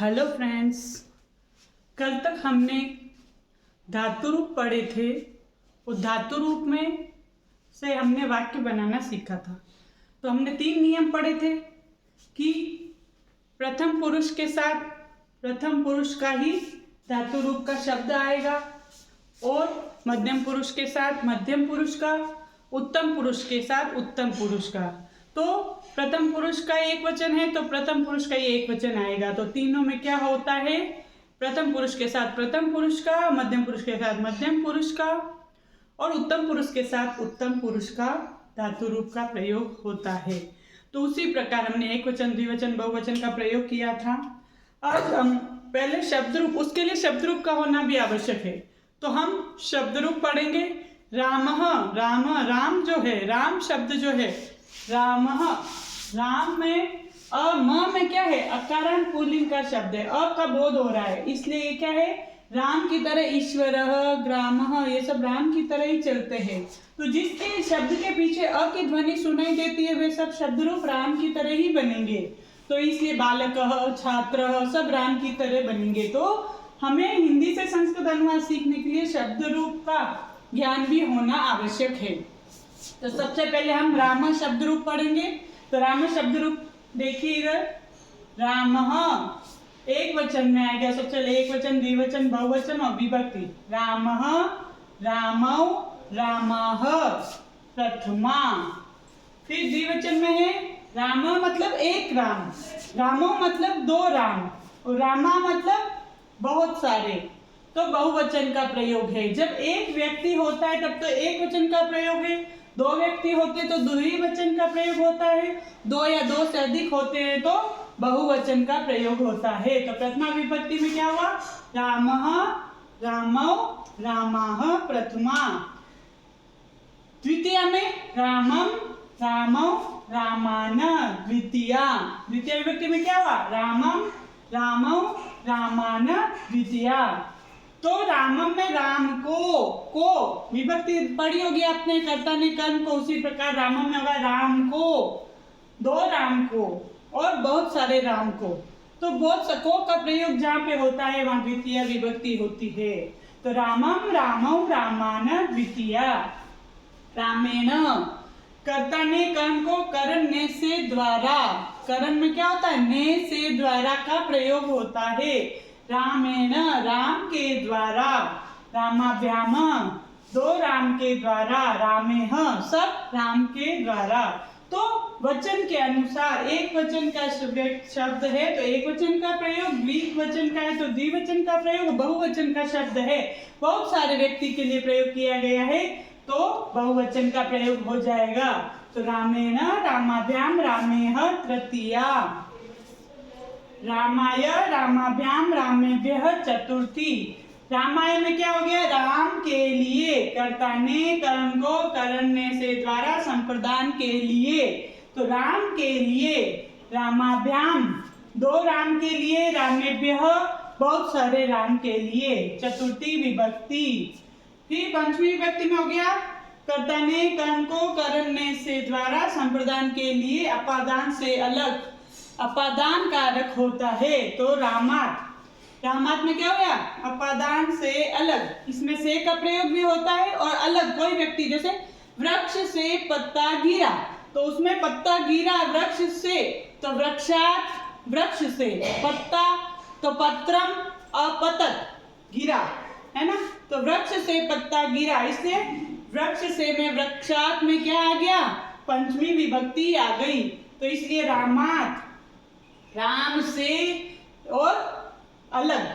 Hello friends, कल तक हमने धातु रूप पढ़े थे। उस धातु रूप में से हमने वाक्य बनाना सीखा था। तो हमने 3 नियम पढ़े थे कि प्रथम पुरुष के साथ प्रथम पुरुष का ही धातु रूप का शब्द आएगा और मध्यम पुरुष के साथ मध्यम पुरुष का, उत्तम पुरुष के साथ उत्तम पुरुष का। तो प्रथम पुरुष का एक वचन है तो प्रथम पुरुष का ही एक वचन आएगा। तो तीनों में क्या होता है, प्रथम पुरुष के साथ प्रथम पुरुष का, मध्यम पुरुष के साथ मध्यम पुरुष का और उत्तम पुरुष के साथ उत्तम पुरुष का धातु रूप का प्रयोग होता है। तो उसी प्रकार हमने एक वचन, द्विवचन, बहुवचन का प्रयोग किया था। आज हम पहले शब्द रूप, उसके लिए शब्द रूप का होना भी आवश्यक है। तो हम शब्द रूप पढ़ेंगे। रामः, राम जो है, राम शब्द जो है, रामः, राम में म में क्या है, अकारण पुल्लिंग का शब्द है। का बोध हो रहा है, इसलिए ये क्या है, राम की तरह ईश्वरः, ग्रामः, ये सब राम की तरह ही चलते हैं। तो जिसके शब्द के पीछे की ध्वनि सुनाई देती है वे सब शब्द रूप राम की तरह ही बनेंगे। तो इसलिए बालकः, छात्रः सब राम की तरह बनेंगे। तो हमें हिंदी से संस्कृत अनुवाद सीखने के लिए शब्द रूप का ज्ञान भी होना आवश्यक है। तो सबसे पहले हम राम शब्द रूप पढ़ेंगे। तो राम शब्द रूप देखिए इधर, रामः एक वचन में आएगा। सबसे पहले एक वचन, द्विवचन, बहुवचन और विभक्ति। रामः, रामौ, रामाः, प्रथमा। फिर द्विवचन में है राम मतलब एक राम, रामो मतलब 2 राम और रामा मतलब बहुत सारे। तो बहुवचन का प्रयोग है। जब एक व्यक्ति होता है तब तो एक वचन का प्रयोग है, 2 व्यक्ति होते तो द्विवचन का प्रयोग होता है, 2 या 2 से अधिक होते हैं तो बहुवचन का प्रयोग होता है। तो प्रथमा विभक्ति में क्या हुआ, रामः, रामौ, रामाः, प्रथमा। द्वितीय में रामम, रामौ, रामान, द्वितीया। द्वितीय विभक्ति में क्या हुआ, रामम, रामौ, रामान, द्वितीया। तो रामम में राम को विभक्ति पढ़ी होगी आपने, कर्ता ने कर्म को, उसी प्रकार रामम में होगा राम को, 2 राम को और बहुत सारे राम को। तो बहुत सको का प्रयोग जहाँ पे होता है वहां द्वितीय विभक्ति होती है। तो रामम, रामौ, रामान, द्वितीया। रामेण, कर्ता ने कर्म को करण ने से द्वारा, करण में क्या होता है, ने से द्वारा का प्रयोग होता है। रामेण राम के द्वारा, रामाभ्याम 2 राम के द्वारा, रामेह सब राम के द्वारा। तो वचन के अनुसार एक वचन का शब्द है तो एक वचन का प्रयोग, द्विवचन का है तो द्विवचन का प्रयोग, बहुवचन का शब्द है, बहुत सारे व्यक्ति के लिए प्रयोग किया गया है तो बहुवचन का प्रयोग हो जाएगा। तो रामेण, रामाभ्याम, रामेह, तृतीया। रामाय, रामाभ्याम, रामेभ्यः, चतुर्थी। रामाय में क्या हो गया, राम के लिए, कर्ता ने कर्म को करने से द्वारा संप्रदान के लिए। तो राम के लिए, रामाभ्याम 2 राम के लिए, रामेभ्यः बहुत सारे राम के लिए, चतुर्थी विभक्ति। फिर पंचमी विभक्ति में हो गया, कर्ता ने कर्म को करने से द्वारा संप्रदान के लिए, अपादान से अलग, अपादान कारक होता है। तो रामात, रामात में क्या हो गया, अपादान से अलग। इसमें से का प्रयोग भी होता है और अलग कोई व्यक्ति, जैसे वृक्ष से पत्ता गिरा, तो उसमें पत्ता गिरा वृक्ष से, तो वृक्षात वृक्ष से, पत्ता तो पत्रम, अपतत गिरा, है ना। तो वृक्ष से पत्ता गिरा, इसलिए वृक्ष से में वृक्षात में क्या आ गया, पंचमी विभक्ति आ गई। तो इसलिए रामात, राम से और अलग,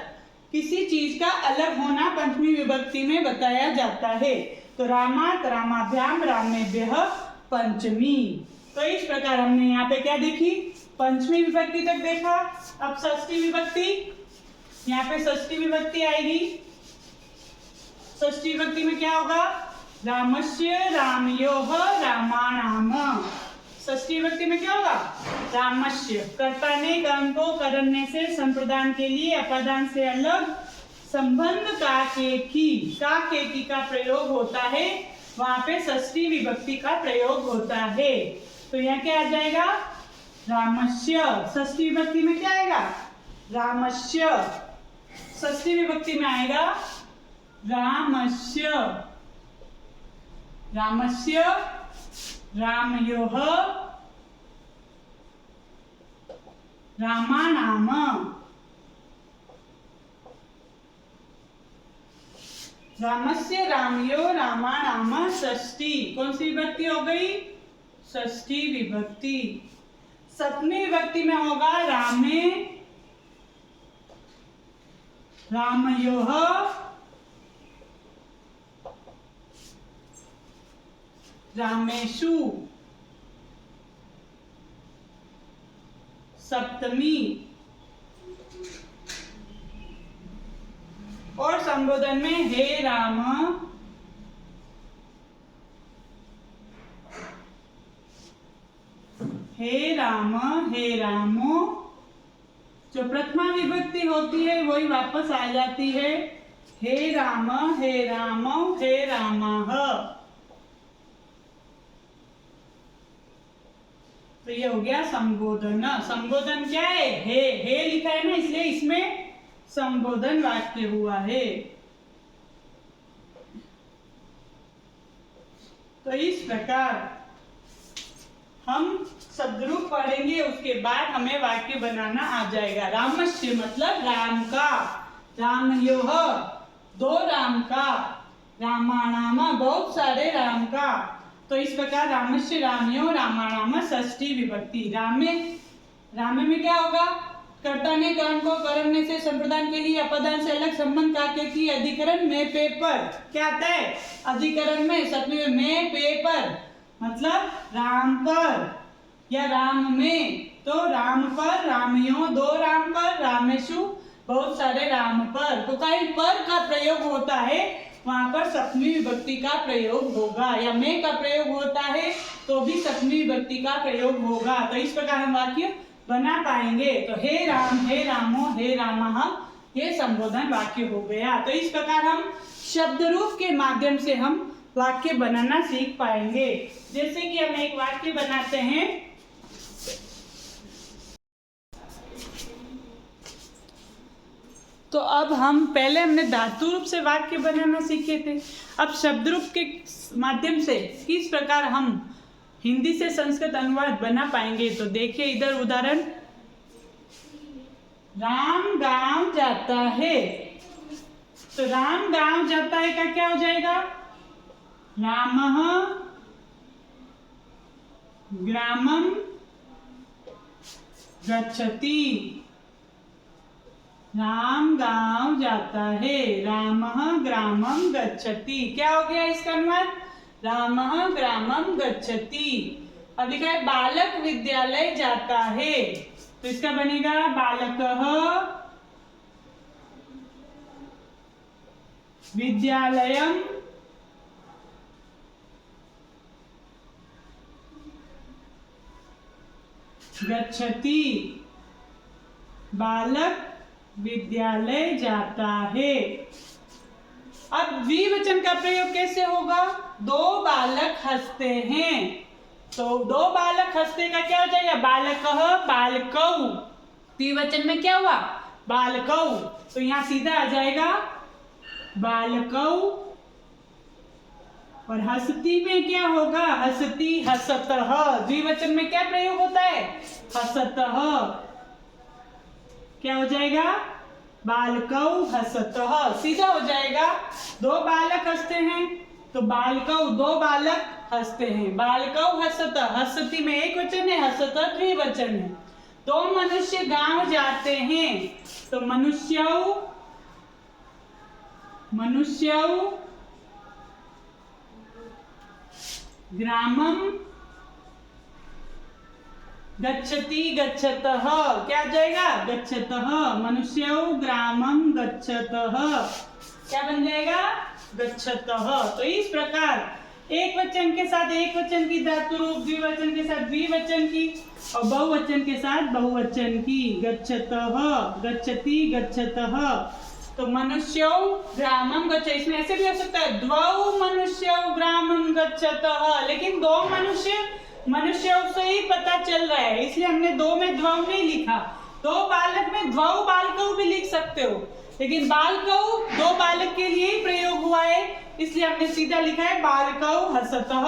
किसी चीज का अलग होना पंचमी विभक्ति में बताया जाता है। तो रामात, रामाभ्याम, रामेभ्यः, पंचमी। तो इस प्रकार हमने यहाँ पे क्या देखी, पंचमी विभक्ति तक देखा। अब षष्ठी विभक्ति, यहाँ पे षष्ठी विभक्ति आएगी। षष्ठी विभक्ति में क्या होगा, रामस्य, रामयोः, रामाणाम। षष्ठी विभक्ति में क्या होगा, रामस्य, कर्ता ने कर्म को करने से संप्रदान के लिए, अपादान से अलग, संबंध का केकी का प्रयोग होता है, वहां पे षष्ठी विभक्ति का प्रयोग होता है। तो यहाँ क्या आ जाएगा, रामस्य। षष्ठी विभक्ति में क्या आएगा, रामस्य, षष्ठी विभक्ति में आएगा रामस्य, रामस्य, रामयोः, रामाणाम, रामस्य, रामयो, रामाणाम, षष्ठी। कौन सी विभक्ति हो गई? षष्ठी विभक्ति। सप्तमी विभक्ति में होगा रामे, रामयोः, रामेषु, सप्तमी। और संबोधन में हे राम, हे राम, हे रामो। जो प्रथमा विभक्ति होती है वही वापस आ जाती है। हे राम, हे रामो, हे रामः। तो ये हो गया संबोधन। संबोधन क्या है? हे लिखा है ना, इसलिए इसमें संबोधन वाक्य हुआ है। तो इस प्रकार हम शब्द रूप पढ़ेंगे, उसके बाद हमें वाक्य बनाना आ जाएगा। रामस्य मतलब राम का, रामयोः दो राम का, रामाणाम बहुत सारे राम का। तो इस प्रकार रामस्य, रामयोः, रामाणाम षष्ठी विभक्ति। रामे में क्या होगा? कर्ता ने कर्म को करने से संप्रदान के लिए अपदान से अलग संबंध काके की अधिकरण में पेपर क्या आता है? अधिकरण में सप्तमी में पेपर मतलब राम पर या राम में। तो राम पर, रामयों दो राम पर, रामेषु बहुत सारे राम पर। तो कहीं पर का प्रयोग होता है वहां पर सप्तमी विभक्ति का प्रयोग होगा, या में का प्रयोग होता है तो भी सप्तमी विभक्ति का प्रयोग होगा। तो इस प्रकार हम वाक्य बना पाएंगे। तो हे राम, हे रामो, हे रामः, ये संबोधन वाक्य हो गया। तो इस प्रकार हम शब्द रूप के माध्यम से हम वाक्य बनाना सीख पाएंगे। जैसे कि हम एक वाक्य बनाते हैं। तो अब हम पहले हमने धातु रूप से वाक्य बनाना सीखे थे। अब शब्द रूप के माध्यम से किस प्रकार हम हिंदी से संस्कृत अनुवाद बना पाएंगे। तो देखिए इधर उदाहरण, राम गांव जाता है। तो राम गांव जाता है का क्या हो जाएगा? रामः ग्रामं गच्छति। राम गांव जाता है, रामः ग्रामं गच्छति। क्या हो गया इसका अनुवाद? रामः ग्रामं गच्छति। अब लिखा है बालक विद्यालय जाता है, तो इसका बनेगा बालकः विद्यालयं गच्छति। बालक विद्यालय जाता है। अब द्विवचन का प्रयोग कैसे होगा? दो बालक हंसते हैं। तो दो बालक हंसते का क्या हो जाएगा? बालकः बालकौ। द्विवचन में क्या हुआ? बालकौ। तो यहाँ सीधा आ जाएगा बालकौ। और हंसती में क्या होगा? हंसती हसतः। द्विवचन में क्या प्रयोग होता है? हसतः। क्या हो जाएगा? बालकौ हसतः। सीधा हो जाएगा। दो बालक हंसते हैं तो बालकौ दो बालक हंसते हैं। बालकौ हसतः, हसती में एक वचन है, हसतः द्विवचन है। दो मनुष्य गांव जाते हैं तो मनुष्यौ ग्रामं गच्छति गच्छतः। क्या आ जाएगा? गच्छतः। मनुष्यौ ग्रामं गच्छतः। क्या बन जाएगा? गच्छतः। तो इस प्रकार एक वचन के साथ एक वचन की धातु रूप, द्विवचन के साथ द्विवचन की और बहुवचन के साथ बहुवचन की। गच्छतः, गच्छति, गच्छतः। तो मनुष्यौ ग्रामं गच्छ, इसमें ऐसे भी हो सकता है द्वौ मनुष्यौ ग्रामं गच्छतः, लेकिन दो मनुष्य से ही पता चल रहा है, इसलिए हमने दो में द्वौ नहीं लिखा। दो बालक में द्वौ बालकौ भी लिख सकते हो, लेकिन बालकौ दो बालक के लिए ही प्रयोग हुआ है, इसलिए हमने सीधा लिखा है बालकौ हसतः।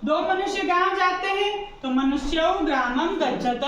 दो मनुष्य गांव जाते हैं तो मनुष्यौ ग्रामं गच्छतः।